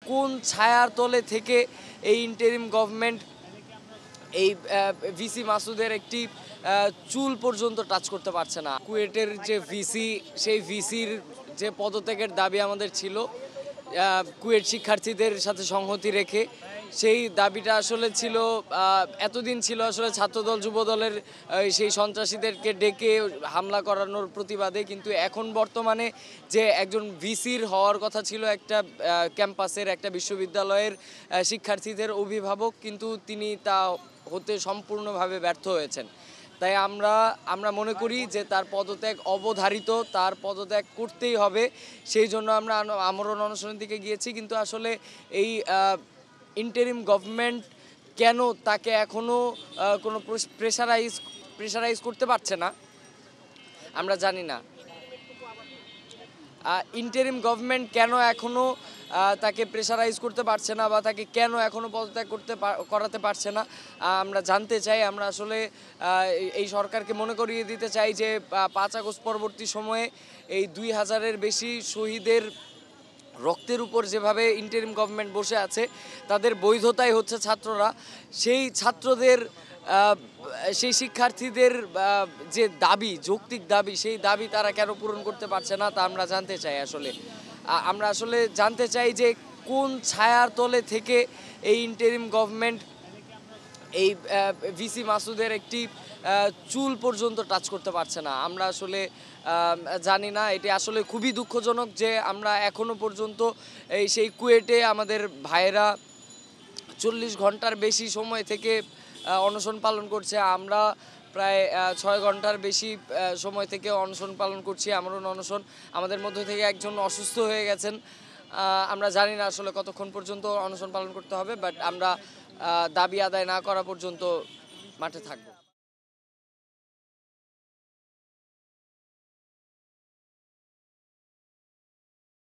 কোন ছায়ার তলে থেকে এই ইন্টারিম গভর্নমেন্ট এই ভিসি মাসুদের একটি চুল পর্যন্ত টাচ করতে পারছে না। কুয়েটের যে ভিসি, সেই ভিসির যে পদত্যাগের দাবি আমাদের ছিল কুয়েট শিক্ষার্থীদের সাথে সংহতি রেখে, সেই দাবিটা আসলে ছিল এতদিন ছিল আসলে ছাত্রদল যুবদলের সেই সন্ত্রাসীদেরকে ডেকে হামলা করানোর প্রতিবাদে, কিন্তু এখন বর্তমানে যে একজন ভিসির হওয়ার কথা ছিল একটা ক্যাম্পাসের, একটা বিশ্ববিদ্যালয়ের শিক্ষার্থীদের অভিভাবক, কিন্তু তিনি তা হতে সম্পূর্ণভাবে ব্যর্থ হয়েছেন। তাই আমরা মনে করি যে তার পদত্যাগ অবধারিত, তার পদত্যাগ করতেই হবে। সেই জন্য আমরা আমরণ অনশনের দিকে গিয়েছি। কিন্তু আসলে এই ইন্টারিম গভর্নমেন্ট কেন তাকে এখনও কোনো প্রেশারাইজ করতে পারছে না আমরা জানি না। ইন্টারিম গভর্নমেন্ট কেন এখনও তাকে প্রেশারাইজ করতে পারছে না বা তাকে কেন এখনও পদত্যাগ করাতে পারছে না আমরা জানতে চাই। আমরা আসলে এই সরকারকে মনে করিয়ে দিতে চাই যে 5 আগস্ট পরবর্তী সময়ে এই 2000-এর বেশি শহীদের রক্তের উপর যেভাবে ইন্টারিম গভর্নমেন্ট বসে আছে, তাদের বৈধতাই হচ্ছে ছাত্ররা। সেই ছাত্রদের সেই শিক্ষার্থীদের যে দাবি, যৌক্তিক দাবি, সেই দাবি তারা কেন পূরণ করতে পারছে না তা আমরা জানতে চাই। আমরা আসলে জানতে চাই যে কোন ছায়ার তলে থেকে এই ইন্টারিম গভর্নমেন্ট এই ভিসি মাসুদের একটি চুল পর্যন্ত টাচ করতে পারছে না। আমরা আসলে জানি না। এটি আসলে খুবই দুঃখজনক যে আমরা এখনো পর্যন্ত সেই কুয়েটে আমাদের ভাইয়েরা 40 ঘন্টার বেশি সময় থেকে অনশন পালন করছে। আমরা প্রায় 6 ঘন্টার বেশি সময় থেকে অনশন পালন করছি, আমরণ অনশন। আমাদের মধ্য থেকে একজন অসুস্থ হয়ে গেছেন। আমরা জানি না আসলে কতক্ষণ পর্যন্ত অনশন পালন করতে হবে, বাট আমরা দাবি আদায় না করা পর্যন্ত মাঠে থাকবো।